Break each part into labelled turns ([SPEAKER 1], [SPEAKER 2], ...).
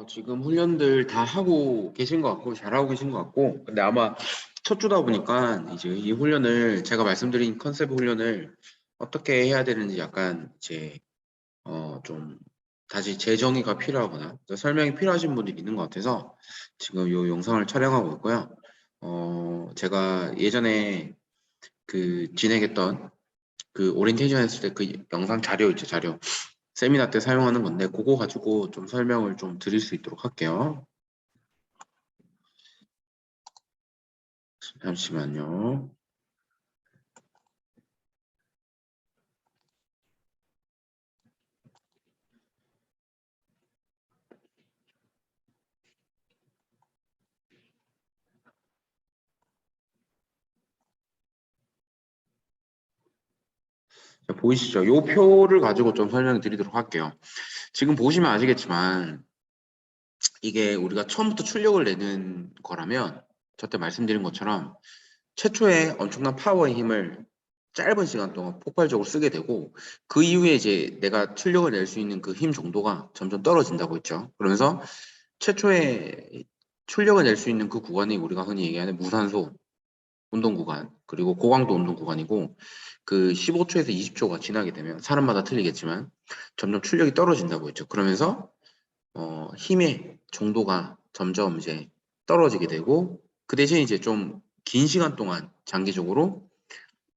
[SPEAKER 1] 지금 훈련들 다 하고 계신 것 같고, 잘하고 계신 것 같고, 근데 아마 첫 주다 보니까 이제 이 훈련을, 제가 말씀드린 컨셉 훈련을 어떻게 해야 되는지 약간 이제, 좀 다시 재정의가 필요하거나, 설명이 필요하신 분들이 있는 것 같아서 지금 이 영상을 촬영하고 있고요. 제가 예전에 진행했던 오리엔테이션 했을 때 그 영상 자료 있죠, 자료. 세미나 때 사용하는 건데 그거 가지고 좀 설명을 좀 드릴 수 있도록 할게요. 잠시만요. 자, 보이시죠? 이 표를 가지고 좀 설명드리도록 할게요. 지금 보시면 아시겠지만 이게 우리가 처음부터 출력을 내는 거라면 저때 말씀드린 것처럼 최초에 엄청난 파워의 힘을 짧은 시간 동안 폭발적으로 쓰게 되고 그 이후에 이제 내가 출력을 낼 수 있는 그 힘 정도가 점점 떨어진다고 했죠. 그러면서 최초에 출력을 낼 수 있는 그 구간이 우리가 흔히 얘기하는 무산소 운동 구간, 그리고 고강도 운동 구간이고 그 15초에서 20초가 지나게 되면 사람마다 틀리겠지만 점점 출력이 떨어진다고 했죠. 그러면서 힘의 정도가 점점 이제 떨어지게 되고 그 대신 이제 좀 긴 시간 동안 장기적으로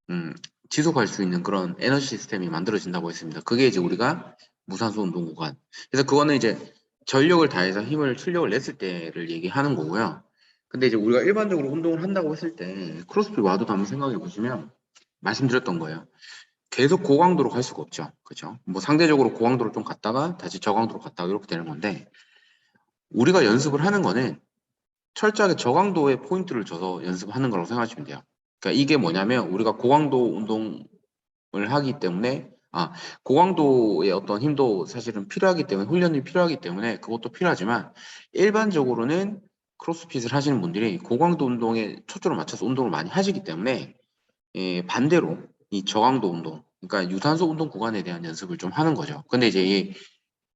[SPEAKER 1] 음, 지속할 수 있는 그런 에너지 시스템이 만들어진다고 했습니다. 그게 이제 우리가 무산소 운동 구간. 그래서 그거는 이제 전력을 다해서 힘을 출력을 냈을 때를 얘기하는 거고요. 근데 이제 우리가 일반적으로 운동을 한다고 했을 때 크로스핏 와도 한번 생각해 보시면 말씀드렸던 거예요. 계속 고강도로 갈 수가 없죠. 그죠? 뭐 상대적으로 고강도로 좀 갔다가 다시 저강도로 갔다가 이렇게 되는 건데 우리가 연습을 하는 거는 철저하게 저강도의 포인트를 줘서 연습하는 거라고 생각하시면 돼요. 그러니까 이게 뭐냐면 우리가 고강도 운동을 하기 때문에 고강도의 어떤 힘도 사실은 필요하기 때문에 훈련이 필요하기 때문에 그것도 필요하지만 일반적으로는 크로스핏을 하시는 분들이 고강도 운동에 초점을 맞춰서 운동을 많이 하시기 때문에 반대로 이 저강도 운동 그러니까 유산소 운동 구간에 대한 연습을 좀 하는 거죠. 근데 이제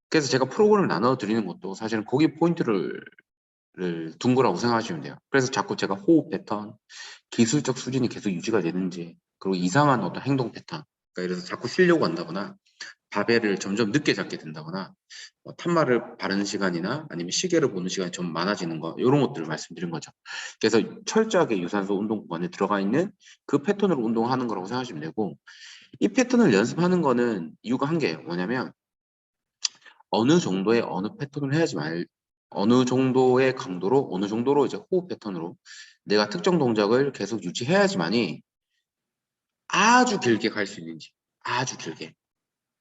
[SPEAKER 1] 그래서 제가 프로그램을 나눠 드리는 것도 사실은 거기 포인트를 둔 거라고 생각하시면 돼요. 그래서 자꾸 제가 호흡 패턴, 기술적 수준이 계속 유지가 되는지, 그리고 이상한 어떤 행동 패턴, 그러니까 이래서 자꾸 쉬려고 한다거나, 바벨을 점점 늦게 잡게 된다거나, 탄말을 바르는 시간이나 아니면 시계를 보는 시간이 좀 많아지는 거, 이런 것들을 말씀드린 거죠. 그래서 철저하게 유산소 운동 구간에 들어가 있는 그 패턴으로 운동하는 거라고 생각하시면 되고, 이 패턴을 연습하는 거는 이유가 한 개예요. 뭐냐면, 어느 정도의 어느 패턴을 해야지 어느 정도의 강도로 어느 정도로 이제 호흡 패턴으로 내가 특정 동작을 계속 유지해야지만이 아주 길게 갈 수 있는지 아주 길게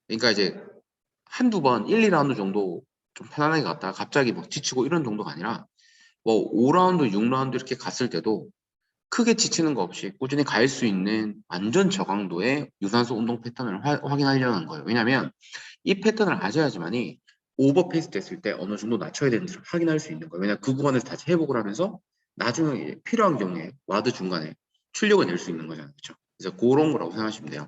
[SPEAKER 1] 그러니까 이제 한두 번 1, 2라운드 정도 좀 편안하게 갔다가 갑자기 막 지치고 이런 정도가 아니라 뭐 5라운드, 6라운드 이렇게 갔을 때도 크게 지치는 거 없이 꾸준히 갈 수 있는 완전 저강도의 유산소 운동 패턴을 확인하려는 거예요. 왜냐하면 이 패턴을 아셔야지만이 오버페이스 됐을 때 어느 정도 낮춰야 되는지를 확인할 수 있는 거예요. 왜냐하면 그 구간에서 다시 회복을 하면서 나중에 필요한 경우에 와드 중간에 출력을 낼 수 있는 거잖아요. 그렇죠? 그래서 그런 거라고 생각하시면 돼요.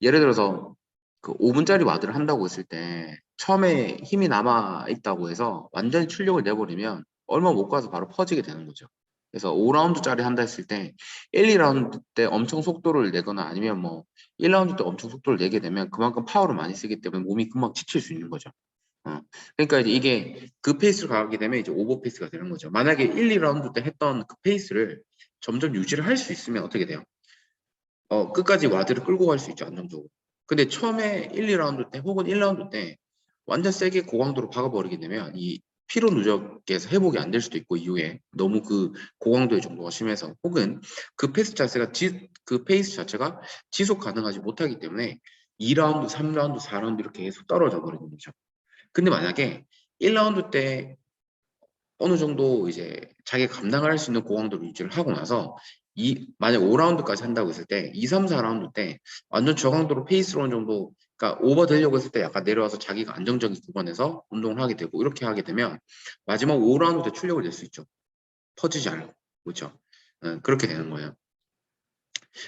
[SPEAKER 1] 예를 들어서 그 5분짜리 와드를 한다고 했을 때 처음에 힘이 남아 있다고 해서 완전히 출력을 내버리면 얼마 못 가서 바로 퍼지게 되는 거죠. 그래서 5라운드짜리 한다 했을 때 1, 2라운드 때 엄청 속도를 내거나 아니면 뭐 1라운드 때 엄청 속도를 내게 되면 그만큼 파워를 많이 쓰기 때문에 몸이 금방 지칠 수 있는 거죠. 그러니까 이제 이게 그 페이스로 가게 되면 이제 오버 페이스가 되는 거죠. 만약에 1, 2라운드 때 했던 그 페이스를 점점 유지를 할 수 있으면 어떻게 돼요? 끝까지 와드를 끌고 갈 수 있죠, 안정적으로. 근데 처음에 1, 2라운드 때 혹은 1라운드 때 완전 세게 고강도로 박아버리게 되면 이 피로 누적에서 회복이 안 될 수도 있고 이후에 너무 그 고강도의 정도가 심해서 혹은 그 그 페이스 자체가 지속 가능하지 못하기 때문에 2라운드, 3라운드, 4라운드 이렇게 계속 떨어져 버리는 거죠. 근데 만약에 1라운드 때 어느 정도 이제 자기가 감당할 수 있는 고강도를 유지를 하고 나서 만약 5라운드까지 한다고 했을 때 2, 3, 4라운드 때 완전 저강도로 페이스로 어느 정도 그러니까 오버 되려고 했을 때 약간 내려와서 자기가 안정적인 구간에서 운동을 하게 되고 이렇게 하게 되면 마지막 5라운드 때 출력을 낼 수 있죠. 퍼지지 않고 그렇죠. 그렇게 되는 거예요.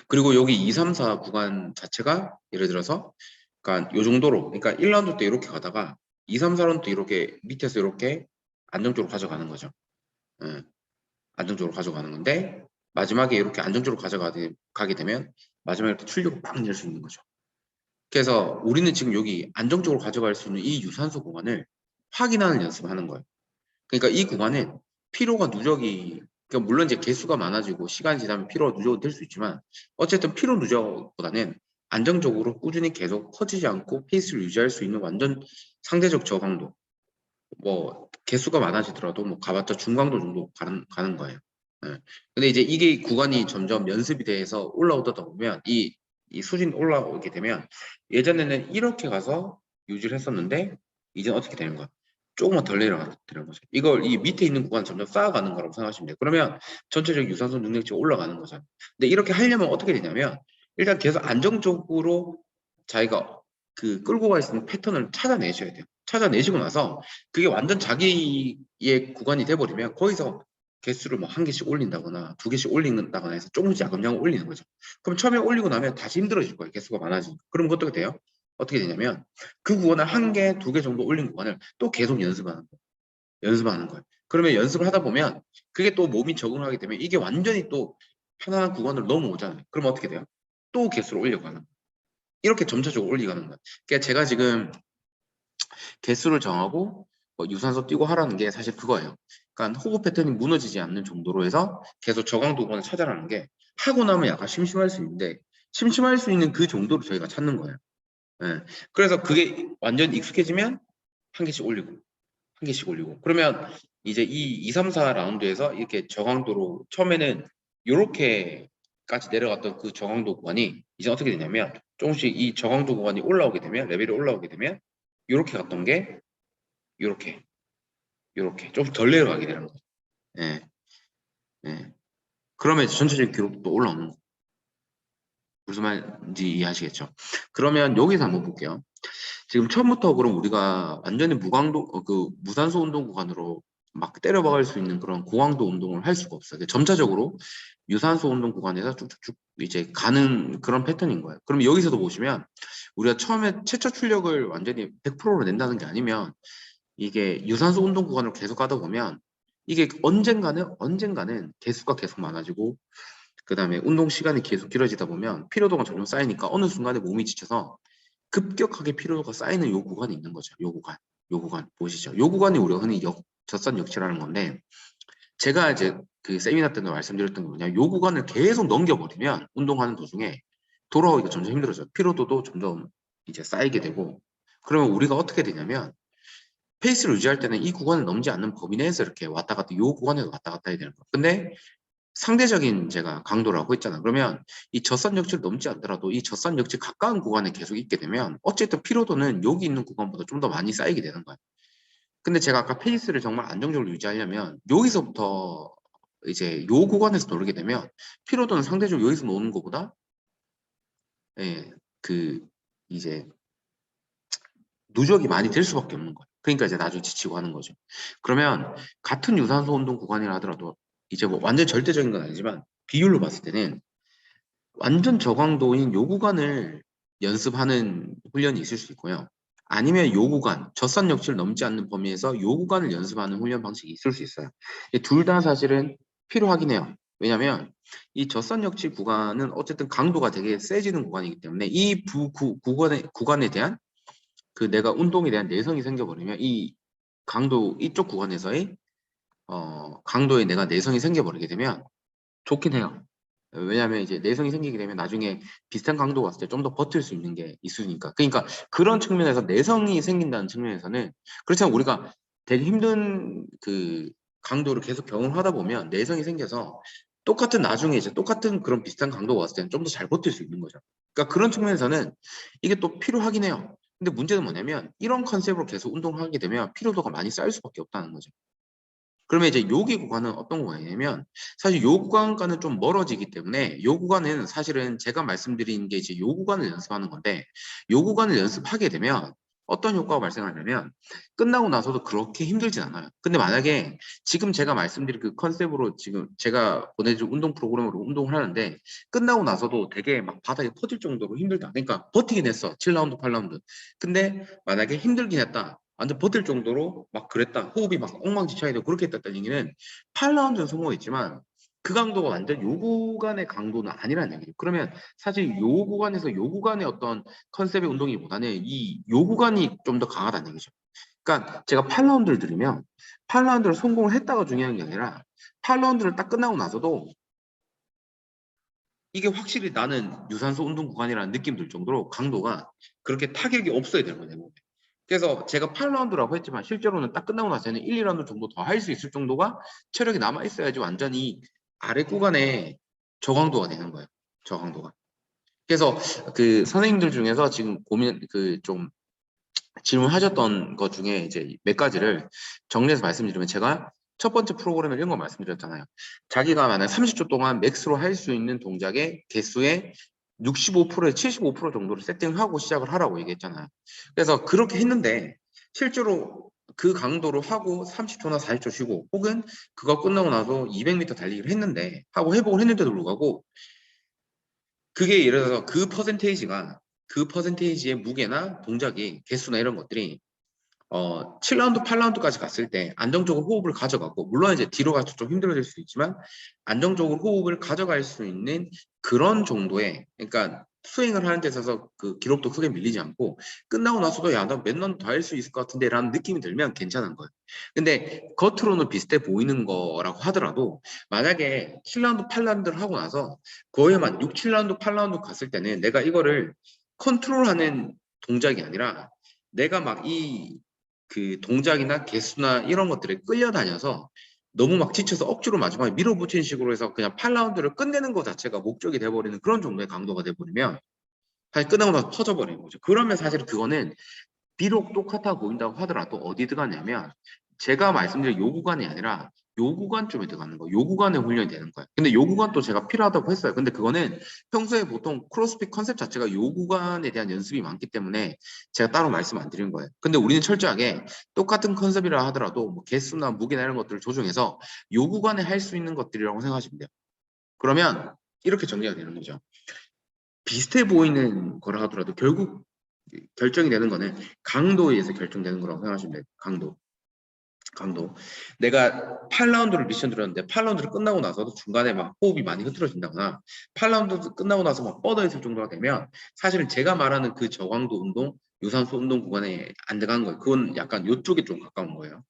[SPEAKER 1] 그리고 여기 2, 3, 4 구간 자체가 예를 들어서 그러니까 요 정도로 그러니까 1라운드 때 이렇게 가다가 2, 3, 4런도 이렇게 밑에서 이렇게 안정적으로 가져가는 거죠. 예, 안정적으로 가져가는 건데 마지막에 이렇게 안정적으로 가게 되면 마지막에 이렇게 출력을 빡 낼 수 있는 거죠. 그래서 우리는 지금 여기 안정적으로 가져갈 수 있는 이 유산소 구간을 확인하는 연습을 하는 거예요. 그러니까 이 구간은 피로가 누적이 그러니까 물론 이제 개수가 많아지고 시간이 지나면 피로가 누적이 될 수 있지만 어쨌든 피로 누적보다는 안정적으로 꾸준히 계속 커지지 않고 페이스를 유지할 수 있는 완전 상대적 저강도 뭐 개수가 많아지더라도 뭐 가봤자 중강도 정도 가는 거예요. 예. 근데 이제 이게 구간이 점점 연습이 돼서 올라오다 보면 이 수준이 올라오게 되면 예전에는 이렇게 가서 유지를 했었는데 이제는 어떻게 되는 거야? 조금만 덜 내려가는 거죠. 이걸 이 밑에 있는 구간 점점 쌓아가는 거라고 생각하시면 돼요. 그러면 전체적 유산소 능력치가 올라가는 거죠. 근데 이렇게 하려면 어떻게 되냐면 일단 계속 안정적으로 자기가 그 끌고 갈 수 있는 패턴을 찾아내셔야 돼요. 찾아내시고 나서 그게 완전 자기의 구간이 돼버리면 거기서 개수를 뭐 한 개씩 올린다거나 두 개씩 올린다거나 해서 조금씩 야금야금 올리는 거죠. 그럼 처음에 올리고 나면 다시 힘들어질 거예요. 개수가 많아지니까. 그럼 어떻게 돼요? 어떻게 되냐면 그 구간을 한 개, 두 개 정도 올린 구간을 또 계속 연습하는 거예요. 연습하는 거예요. 그러면 연습을 하다 보면 그게 또 몸이 적응하게 되면 이게 완전히 또 편안한 구간으로 넘어오잖아요. 그럼 어떻게 돼요? 또 개수를 올려가는 거예요. 이렇게 점차적으로 올리가는 거예요. 그러니까 제가 지금 개수를 정하고 유산소 뛰고 하라는 게 사실 그거예요. 그러니까 호흡 패턴이 무너지지 않는 정도로 해서 계속 저강도 구간을 찾아라는 게 하고 나면 약간 심심할 수 있는데 심심할 수 있는 그 정도로 저희가 찾는 거예요. 예. 그래서 그게 완전 익숙해지면 한 개씩 올리고 한 개씩 올리고 그러면 이제 이 2, 3, 4 라운드에서 이렇게 저강도로 처음에는 이렇게까지 내려갔던 그 저강도 구간이 이제 어떻게 되냐면 조금씩 이 저강도 구간이 올라오게 되면 레벨이 올라오게 되면 이렇게 갔던 게 이렇게 좀 덜 내려가게 되는 거죠. 예, 예. 그러면 이제 전체적인 기록도 올라오는 거. 무슨 말인지 이해하시겠죠? 그러면 여기서 한번 볼게요. 지금 처음부터 그럼 우리가 완전히 그 무산소 운동 구간으로 막 때려박을 수 있는 그런 고강도 운동을 할 수가 없어요. 점차적으로 유산소 운동 구간에서 쭉쭉쭉 이제 가는 그런 패턴인 거예요. 그럼 여기서도 보시면 우리가 처음에 최초 출력을 완전히 100%로 낸다는 게 아니면 이게 유산소 운동 구간을 계속 가다 보면 이게 언젠가는 개수가 계속 많아지고 그 다음에 운동 시간이 계속 길어지다 보면 피로도가 점점 쌓이니까 어느 순간에 몸이 지쳐서 급격하게 피로도가 쌓이는 요 구간이 있는 거죠. 요 구간 보시죠. 요 구간이 우리가 흔히 젖산 역치라는 건데 제가 이제 그 세미나 때도 말씀드렸던 게 뭐냐 요 구간을 계속 넘겨버리면 운동하는 도중에 돌아오기가 점점 힘들어져요. 피로도도 점점 이제 쌓이게 되고 그러면 우리가 어떻게 되냐면 페이스를 유지할 때는 이 구간을 넘지 않는 범위 내에서 이렇게 왔다 갔다 요 구간에서 왔다 갔다 해야 되는 거예요. 근데 상대적인 제가 강도라고 했잖아. 그러면 이 젖산 역치를 넘지 않더라도 이 젖산 역치 가까운 구간에 계속 있게 되면 어쨌든 피로도는 여기 있는 구간보다 좀 더 많이 쌓이게 되는 거예요. 근데 제가 아까 페이스를 정말 안정적으로 유지하려면 여기서부터 이제 요 구간에서 노르게 되면 피로도는 상대적으로 여기서 노는 것보다 예, 그 이제 누적이 많이 될 수밖에 없는 거예요. 그러니까 이제 나중에 지치고 하는 거죠. 그러면 같은 유산소 운동 구간이라 하더라도 이제 뭐 완전 절대적인 건 아니지만 비율로 봤을 때는 완전 저강도인 요 구간을 연습하는 훈련이 있을 수 있고요. 아니면 요 구간, 젖산 역치를 넘지 않는 범위에서 요 구간을 연습하는 훈련 방식이 있을 수 있어요. 둘 다 사실은 필요하긴 해요. 왜냐하면 이 젖산 역치 구간은 어쨌든 강도가 되게 세지는 구간이기 때문에 이 구간에 대한 그 내가 운동에 대한 내성이 생겨버리면 이 강도 이쪽 구간에서의 강도에 내가 내성이 생겨버리게 되면 좋긴 해요. 왜냐하면 이제 내성이 생기게 되면 나중에 비슷한 강도 갔을 때 좀 더 버틸 수 있는 게 있으니까. 그러니까 그런 측면에서 내성이 생긴다는 측면에서는 그렇지만 우리가 되게 힘든 그 강도를 계속 경험하다 보면 내성이 생겨서 나중에 이제 똑같은 그런 비슷한 강도가 왔을 때는 좀 더 잘 버틸 수 있는 거죠. 그러니까 그런 측면에서는 이게 또 필요하긴 해요. 근데 문제는 뭐냐면 이런 컨셉으로 계속 운동을 하게 되면 피로도가 많이 쌓일 수밖에 없다는 거죠. 그러면 이제 여기 구간은 어떤 구간이냐면 사실 요 구간과는 좀 멀어지기 때문에 요 구간은 사실은 제가 말씀드린 게 이제 요 구간을 연습하는 건데 요 구간을 연습하게 되면 어떤 효과가 발생하냐면 끝나고 나서도 그렇게 힘들진 않아요. 근데 만약에 지금 제가 말씀드린 그 컨셉으로 지금 제가 보내준 운동 프로그램으로 운동을 하는데 끝나고 나서도 되게 막 바닥에 퍼질 정도로 힘들다. 그러니까 버티긴 했어. 7라운드, 8라운드. 근데 만약에 힘들긴 했다. 완전 버틸 정도로 막 그랬다. 호흡이 막 엉망진창이 되고 그렇게 했다는 얘기는 8라운드는 성공했지만 그 강도가 완전 요 구간의 강도는 아니라는 얘기예요. 그러면 사실 요 구간에서 요 구간의 어떤 컨셉의 운동이보다는 이 요 구간이 좀 더 강하다는 얘기죠. 그러니까 제가 8라운드를 들으면 8라운드를 성공을 했다가 중요한 게 아니라 8라운드를 딱 끝나고 나서도 이게 확실히 나는 유산소 운동 구간이라는 느낌 들 정도로 강도가 그렇게 타격이 없어야 되는 거예요. 그래서 제가 8라운드라고 했지만 실제로는 딱 끝나고 나서는 1, 2라운드 정도 더 할 수 있을 정도가 체력이 남아 있어야지 완전히 아래 구간에 저강도가 되는 거예요. 저강도가. 그래서 그 선생님들 중에서 지금 고민 그 좀 질문하셨던 것 중에 이제 몇 가지를 정리해서 말씀드리면 제가 첫 번째 프로그램에 이런 거 말씀드렸잖아요. 자기가 만약 30초 동안 맥스로 할 수 있는 동작의 개수의 65%에 75% 정도를 세팅하고 시작을 하라고 얘기했잖아요. 그래서 그렇게 했는데 실제로 그 강도로 하고 30초나 40초 쉬고 혹은 그거 끝나고 나서 200m 달리기를 했는데 하고 회복을 했는데도 불구하고 그게 예를 들어서 그 퍼센테이지의 무게나 동작이 개수나 이런 것들이 7라운드, 8라운드까지 갔을 때 안정적으로 호흡을 가져가고 물론 이제 뒤로 가서 좀 힘들어질 수 있지만 안정적으로 호흡을 가져갈 수 있는 그런 정도의 그러니까 스윙을 하는 데 있어서 그 기록도 크게 밀리지 않고 끝나고 나서도 야, 나 몇 라운드 더 할 수 있을 것 같은데 라는 느낌이 들면 괜찮은 거예요. 근데 겉으로는 비슷해 보이는 거라고 하더라도 만약에 7라운드, 8라운드를 하고 나서 거의만 6, 7라운드, 8라운드 갔을 때는 내가 이거를 컨트롤하는 동작이 아니라 내가 막 그 동작이나 개수나 이런 것들에 끌려다녀서 너무 막 지쳐서 억지로 마지막에 밀어붙이는 식으로 해서 그냥 8라운드를 끝내는 것 자체가 목적이 돼버리는 그런 정도의 강도가 돼버리면 사실 끝나고 나서 터져버리는 거죠. 그러면 사실 그거는 비록 똑같아 보인다고 하더라도 어디 들어가냐면 제가 말씀드린 요 구간이 아니라 요 구간쯤에 들어가는 거예요. 요 구간에 훈련이 되는 거예요. 근데 요 구간도 제가 필요하다고 했어요. 근데 그거는 평소에 보통 크로스핏 컨셉 자체가 요 구간에 대한 연습이 많기 때문에 제가 따로 말씀 안 드린 거예요. 근데 우리는 철저하게 똑같은 컨셉이라 하더라도 뭐 개수나 무게나 이런 것들을 조정해서 요 구간에 할 수 있는 것들이라고 생각하시면 돼요. 그러면 이렇게 정리가 되는 거죠. 비슷해 보이는 거라 하더라도 결국 결정이 되는 거는 강도에 의해서 결정되는 거라고 생각하시면 돼요. 강도. 내가 8라운드를 미션 들었는데 8라운드를 끝나고 나서도 중간에 막 호흡이 많이 흐트러진다거나 8라운드 끝나고 나서 막 뻗어 있을 정도가 되면 사실은 제가 말하는 그 저강도 운동, 유산소 운동 구간에 안 들어가는 거예요. 그건 약간 요쪽에 좀 가까운 거예요.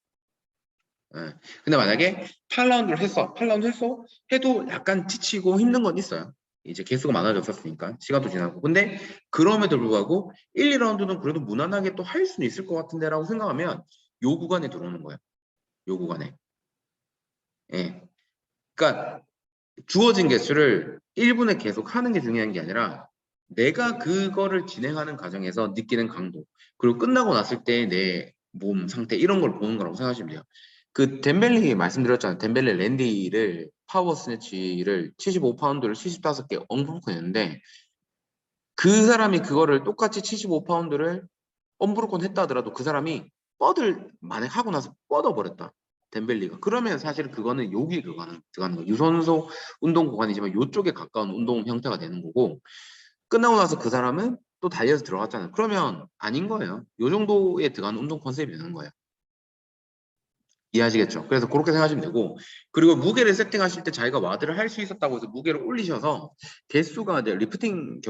[SPEAKER 1] 예. 근데 만약에 8라운드 했어? 해도 약간 지치고 힘든 건 있어요. 이제 개수가 많아졌었으니까 시간도 지나고 근데 그럼에도 불구하고 1, 2라운드는 그래도 무난하게 또 할 수는 있을 것 같은데 라고 생각하면 요 구간에 들어오는 거예요. 요 구간에. 예. 그러니까 주어진 개수를 1분에 계속 하는 게 중요한 게 아니라 내가 그거를 진행하는 과정에서 느끼는 강도 그리고 끝나고 났을 때 내 몸 상태 이런 걸 보는 거라고 생각하시면 돼요. 그 덴벨리 말씀드렸잖아요. 덴벨리 랜디를 파워 스네치를 75파운드를 75개 엉브로큰 했는데 그 사람이 그거를 똑같이 75파운드를 엄브로콘 했다 하더라도 그 사람이 뻗을 만약 하고 나서 뻗어버렸다. 덴벨리가. 그러면 사실 그거는 여기 들어가는 거예요. 유선소 운동 구간이지만 이쪽에 가까운 운동 형태가 되는 거고 끝나고 나서 그 사람은 또 달려서 들어갔잖아요. 그러면 아닌 거예요. 요 정도에 들어가는 운동 컨셉이 되는 거예요. 이해하시겠죠? 그래서 그렇게 생각하시면 되고 그리고 무게를 세팅하실 때 자기가 와드를 할 수 있었다고 해서 무게를 올리셔서 개수가 이제 리프팅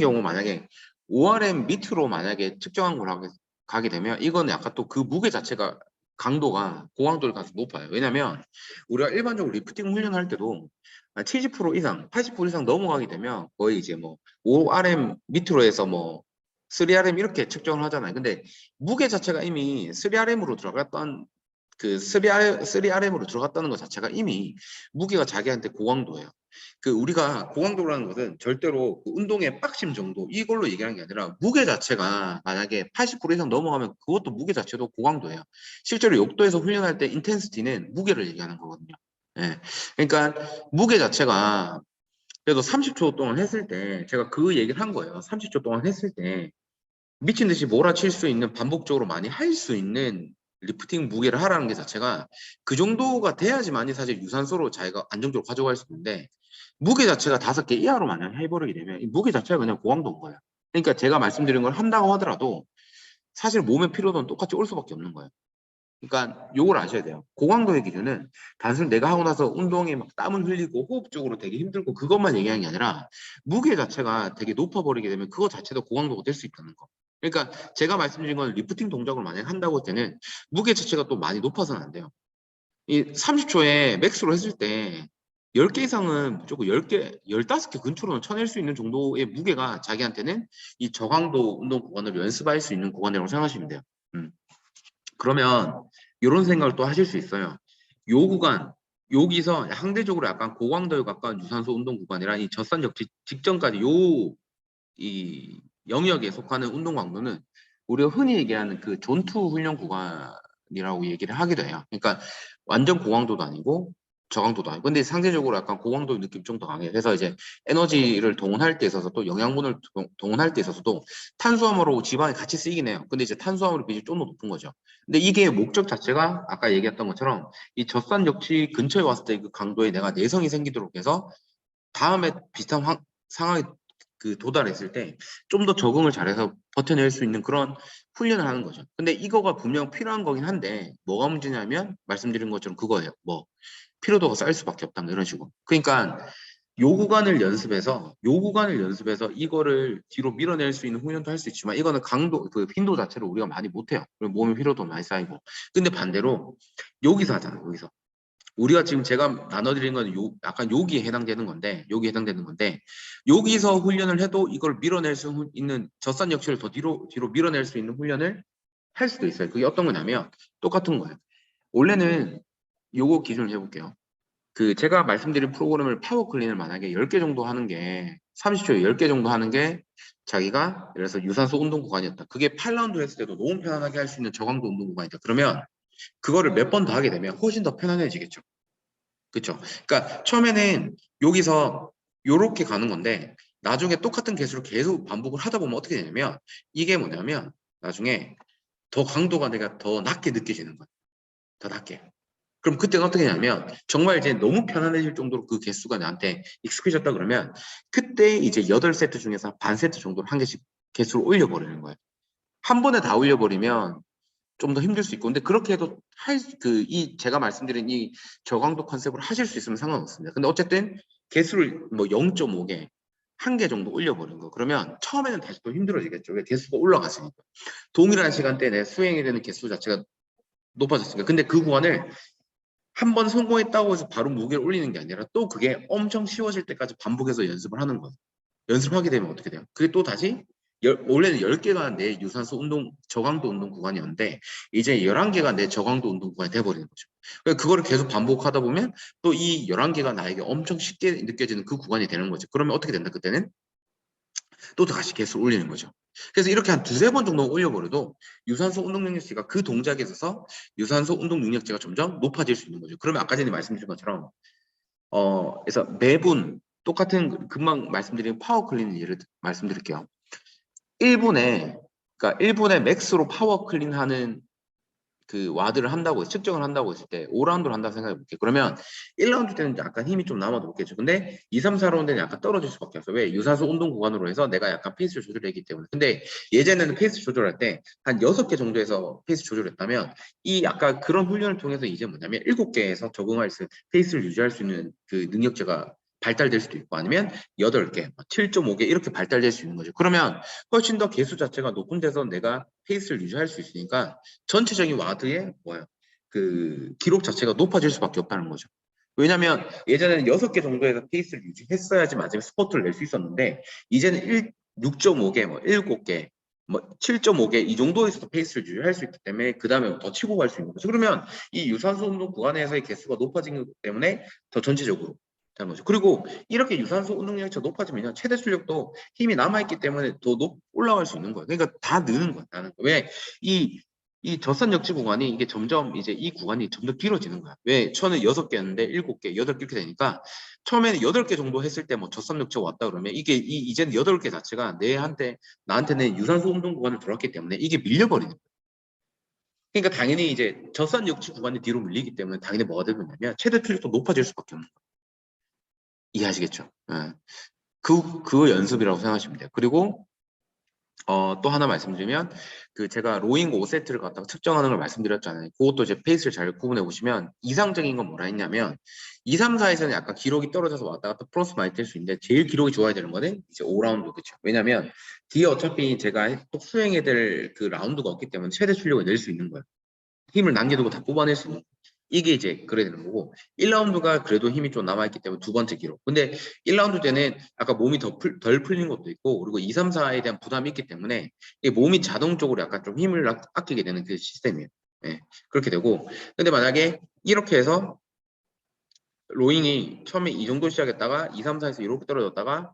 [SPEAKER 1] 경우 만약에 ORM 밑으로 만약에 측정한 걸 가게 되면 이거는 약간 또 그 무게 자체가 강도가 고강도를 가서 높아요. 왜냐면 우리가 일반적으로 리프팅 훈련할 때도 70% 이상, 80% 이상 넘어가게 되면 거의 이제 뭐 5RM 밑으로 해서 뭐 3RM 이렇게 측정을 하잖아요. 근데 무게 자체가 이미 3RM으로 들어갔던 그 3RM으로 들어갔다는 것 자체가 이미 무게가 자기한테 고강도예요. 그 우리가 고강도라는 것은 절대로 그 운동의 빡심 정도 이걸로 얘기하는 게 아니라 무게 자체가 만약에 80% 이상 넘어가면 그것도 무게 자체도 고강도예요. 실제로 욕도에서 훈련할 때 인텐시티는 무게를 얘기하는 거거든요. 예. 그러니까 무게 자체가 그래도 30초 동안 했을 때 제가 그 얘기를 한 거예요. 30초 동안 했을 때 미친 듯이 몰아칠 수 있는 반복적으로 많이 할 수 있는 리프팅 무게를 하라는 게 자체가 그 정도가 돼야지만이 사실 유산소로 자기가 안정적으로 가져갈 수 있는데 무게 자체가 5개 이하로 만약 해버리게 되면 이 무게 자체가 그냥 고강도인 거예요. 그러니까 제가 말씀드린 걸 한다고 하더라도 사실 몸의 피로도는 똑같이 올 수밖에 없는 거예요. 그러니까 요걸 아셔야 돼요. 고강도의 기준은 단순히 내가 하고 나서 운동에 막 땀을 흘리고 호흡적으로 되게 힘들고 그것만 얘기하는 게 아니라 무게 자체가 되게 높아버리게 되면 그거 자체도 고강도가 될 수 있다는 거. 그러니까 제가 말씀드린 건 리프팅 동작을 만약에 한다고 할 때는 무게 자체가 또 많이 높아서는 안 돼요. 이 30초에 맥스로 했을 때 10개 이상은 무조건 10개, 15개 근처로는 쳐낼 수 있는 정도의 무게가 자기한테는 이 저강도 운동 구간을 연습할 수 있는 구간이라고 생각하시면 돼요. 그러면 이런 생각을 또 하실 수 있어요. 요 구간, 여기서 상대적으로 약간 고강도에 가까운 유산소 운동 구간이라 이 젖산적 직전까지 이 영역에 속하는 운동 강도는 우리가 흔히 얘기하는 그 존투 훈련 구간이라고 얘기를 하기도 해요. 그러니까 완전 고강도도 아니고 저강도도 아니고 근데 상대적으로 약간 고강도 느낌 좀 더 강해요. 그래서 이제 에너지를 동원할 때 있어서 또 영양분을 동원할 때 있어서도 탄수화물하고 지방이 같이 쓰이긴 해요. 근데 이제 탄수화물의 비중이 좀 더 높은 거죠. 근데 이게 목적 자체가 아까 얘기했던 것처럼 이 젖산 역치 근처에 왔을 때 그 강도에 내가 내성이 생기도록 해서 다음에 비슷한 상황이 그 도달했을 때 좀 더 적응을 잘해서 버텨낼 수 있는 그런 훈련을 하는 거죠. 근데 이거가 분명 필요한 거긴 한데 뭐가 문제냐면 말씀드린 것처럼 그거예요. 뭐 피로도가 쌓일 수밖에 없다 뭐 이런 식으로. 그러니까 요 구간을 연습해서 이거를 뒤로 밀어낼 수 있는 훈련도 할 수 있지만 이거는 강도 그 빈도 자체를 우리가 많이 못해요. 그리고 몸의 피로도 많이 쌓이고. 근데 반대로 여기서 하잖아요. 여기서. 우리가 지금 제가 나눠드린 건 약간 여기에 해당되는 건데, 여기서 훈련을 해도 이걸 밀어낼 수 있는 젖산 역치를 더 뒤로 밀어낼 수 있는 훈련을 할 수도 있어요. 그게 어떤 거냐면, 똑같은 거예요. 원래는 요거 기준을 해볼게요. 그 제가 말씀드린 프로그램을 파워 클린을 만약에 10개 정도 하는 게, 30초에 10개 정도 하는 게 자기가 예를 들어서 유산소 운동 구간이었다. 그게 8라운드 했을 때도 너무 편안하게 할 수 있는 저강도 운동 구간이다. 그러면 그거를 몇 번 더 하게 되면 훨씬 더 편안해지겠죠. 그렇죠. 그러니까 처음에는 여기서 요렇게 가는 건데 나중에 똑같은 개수를 계속 반복을 하다 보면 어떻게 되냐면 이게 뭐냐면 나중에 더 강도가 내가 더 낮게 느껴지는 거야. 더 낮게. 그럼 그때는 어떻게 하냐면 정말 이제 너무 편안해질 정도로 그 개수가 나한테 익숙해졌다 그러면 그때 이제 8세트 중에서 반 세트 정도로 한 개씩 개수를 올려버리는 거예요. 한 번에 다 올려버리면 좀 더 힘들 수 있고 근데 그렇게 해도 제가 말씀드린 이 저강도 컨셉을 하실 수 있으면 상관없습니다. 근데 어쨌든 개수를 뭐 0.5개 한 개 정도 올려버린 거 그러면 처음에는 다시 또 힘들어지겠죠. 왜 개수가 올라갔으니까 동일한 시간대에 내 수행이 되는 개수 자체가 높아졌으니까 근데 그 구간을 한 번 성공했다고 해서 바로 무게를 올리는 게 아니라 또 그게 엄청 쉬워질 때까지 반복해서 연습을 하는 거예요. 연습하게 되면 어떻게 돼요? 그게 또 다시 원래는 10개가 내 유산소 운동 저강도 운동 구간이었는데 이제 11개가 내 저강도 운동 구간이 돼버리는 거죠. 그러니까 그거를 계속 반복하다 보면 또 이 11개가 나에게 엄청 쉽게 느껴지는 그 구간이 되는 거죠. 그러면 어떻게 된다? 그때는 또 다시 개수를 올리는 거죠. 그래서 이렇게 한 두세 번 정도 올려버려도 유산소 운동 능력치가 그 동작에 있어서 유산소 운동 능력치가 점점 높아질 수 있는 거죠. 그러면 아까 전에 말씀드린 것처럼 그래서 매분 똑같은 금방 말씀드린 파워 클린 예를 말씀드릴게요. 1분에 그러니까 1분에 맥스로 파워 클린하는 그 와드를 한다고 측정을 한다고 했을 때 5라운드를 한다고 생각해 볼게요. 그러면 1라운드 때는 약간 힘이 좀 남아도 좋겠죠. 근데 2, 3, 4라운드는 약간 떨어질 수밖에 없어요. 왜? 유산소 운동 구간으로 해서 내가 약간 페이스를 조절했기 때문에. 근데 예전에는 페이스 조절할 때 한 6개 정도에서 페이스 조절했다면 이 아까 그런 훈련을 통해서 이제 뭐냐면 7개에서 적응할 수 페이스를 유지할 수 있는 그 능력치가 발달될 수도 있고 아니면 8개, 7.5개 이렇게 발달될 수 있는 거죠. 그러면 훨씬 더 개수 자체가 높은 데서 내가 페이스를 유지할 수 있으니까 전체적인 와드의 뭐야 그 기록 자체가 높아질 수밖에 없다는 거죠. 왜냐하면 예전에는 6개 정도에서 페이스를 유지했어야지 마지막에 스포트를 낼 수 있었는데 이제는 6.5개, 뭐 7개, 뭐 7.5개 이 정도에서도 페이스를 유지할 수 있기 때문에 그 다음에 더 치고 갈 수 있는 거죠. 그러면 이 유산소 운동 구간에서의 개수가 높아진 것 때문에 더 전체적으로 되는 거죠. 그리고 이렇게 유산소 운동 능력치가 높아지면 최대 출력도 힘이 남아있기 때문에 더 올라갈 수 있는 거예요. 그러니까 다 느는 거야. 나는 왜 이 젖산 역지 구간이 이게 점점 이제 이 구간이 점점 길어지는 거야. 왜? 처음에 6개였는데 7개, 8개 이렇게 되니까 처음에는 8개 정도 했을 때 뭐 젖산 역지가 왔다 그러면 이게 이제는 8개 자체가 나한테는 유산소 운동 구간을 들어왔기 때문에 이게 밀려버리는 거야. 그러니까 당연히 이제 젖산 역지 구간이 뒤로 밀리기 때문에 당연히 뭐가 되느냐면 최대 출력도 높아질 수밖에 없는 거야. 이해하시겠죠? 예. 그 연습이라고 생각하시면 돼요. 그리고 또 하나 말씀드리면 제가 로잉 5세트를 갖다가 측정하는 걸 말씀드렸잖아요. 그것도 이제 페이스를 잘 구분해 보시면 이상적인 건 뭐라 했냐면 2, 3, 4에서는 약간 기록이 떨어져서 왔다 갔다 플러스 많이 될 수 있는데 제일 기록이 좋아야 되는 거는 이제 5라운드 그쵸. 왜냐면 뒤에 어차피 제가 또 수행해야 될 그 라운드가 없기 때문에 최대 출력을 낼 수 있는 거예요. 힘을 남겨두고 다 뽑아낼 수 있는 이게 이제 그래야 되는 거고 1라운드가 그래도 힘이 좀 남아있기 때문에 두 번째 기록. 근데 1라운드 때는 아까 몸이 덜 풀린 것도 있고 그리고 2, 3, 4에 대한 부담이 있기 때문에 이게 몸이 자동적으로 약간 좀 힘을 아끼게 되는 그 시스템이에요. 예, 그렇게 되고 근데 만약에 이렇게 해서 로잉이 처음에 이 정도 시작했다가 2, 3, 4에서 이렇게 떨어졌다가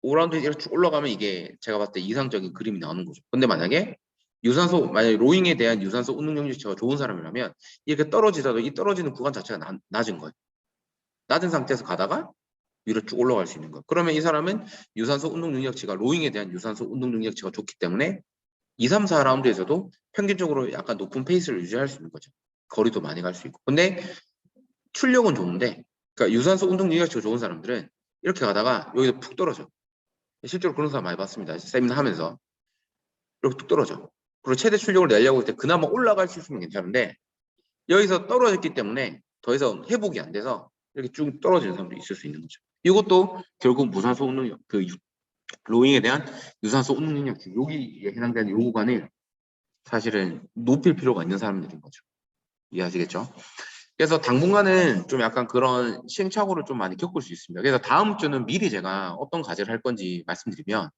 [SPEAKER 1] 5라운드 이렇게 쭉 올라가면 이게 제가 봤을 때 이상적인 그림이 나오는 거죠. 근데 만약에 만약에 로잉에 대한 유산소 운동 능력치가 좋은 사람이라면 이렇게 떨어지더라도 이 떨어지는 구간 자체가 낮은 거예요. 낮은 상태에서 가다가 위로 쭉 올라갈 수 있는 거예요. 그러면 이 사람은 유산소 운동 능력치가 로잉에 대한 유산소 운동 능력치가 좋기 때문에 2, 3, 4라운드에서도 평균적으로 약간 높은 페이스를 유지할 수 있는 거죠. 거리도 많이 갈 수 있고. 근데 출력은 좋은데 그러니까 유산소 운동 능력치가 좋은 사람들은 이렇게 가다가 여기서 푹 떨어져. 실제로 그런 사람 많이 봤습니다. 세미나 하면서. 이렇게 뚝 떨어져. 그리고 최대 출력을 내려고 할 때 그나마 올라갈 수 있으면 괜찮은데 여기서 떨어졌기 때문에 더 이상 회복이 안 돼서 이렇게 쭉 떨어지는 사람도 있을 수 있는 거죠. 이것도 결국 무산소 운동력, 로잉에 대한 유산소 운동 능력, 여기에 해당되는 요 구간을 사실은 높일 필요가 있는 사람들인 거죠. 이해하시겠죠? 그래서 당분간은 좀 약간 그런 시행착오를 좀 많이 겪을 수 있습니다. 그래서 다음 주는 미리 제가 어떤 과제를 할 건지 말씀드리면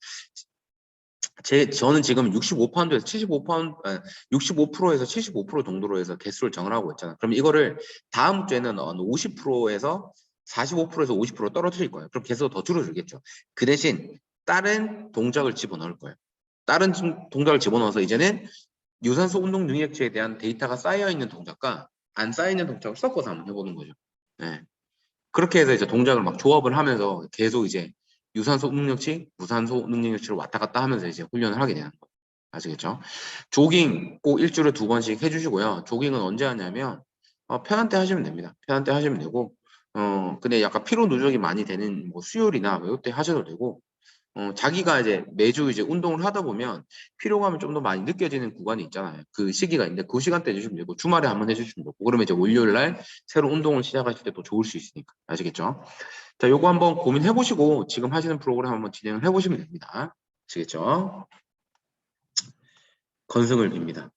[SPEAKER 1] 저는 지금 65파운드에서 75파운드, 65%에서 75% 정도로 해서 개수를 정을 하고 있잖아요. 그럼 이거를 다음 주에는 50%에서 45%에서 50% 떨어뜨릴 거예요. 그럼 개수가 더 줄어들겠죠. 그 대신 다른 동작을 집어넣을 거예요. 다른 동작을 집어넣어서 이제는 유산소 운동 능력치에 대한 데이터가 쌓여 있는 동작과 안 쌓여 있는 동작을 섞어서 한번 해보는 거죠. 네. 그렇게 해서 이제 동작을 막 조합을 하면서 계속 이제 유산소 능력치, 무산소 능력치를 왔다 갔다 하면서 이제 훈련을 하게 되는 거예요. 아시겠죠? 조깅 꼭 일주일에 2번씩 해주시고요. 조깅은 언제 하냐면 편한 때 하시면 됩니다. 편한 때 하시면 되고 근데 약간 피로 누적이 많이 되는 뭐 수요일이나 뭐 이때 하셔도 되고 자기가 이제 매주 이제 운동을 하다 보면 피로감이 좀 더 많이 느껴지는 구간이 있잖아요. 그 시기가 있는데 그 시간대 해주시면 되고 주말에 한번 해주시면 되고 그러면 이제 월요일 날 새로 운동을 시작하실 때 또 좋을 수 있으니까 아시겠죠? 자, 요거 한번 고민해 보시고 지금 하시는 프로그램 한번 진행을 해 보시면 됩니다. 아시겠죠? 건승을 빕니다.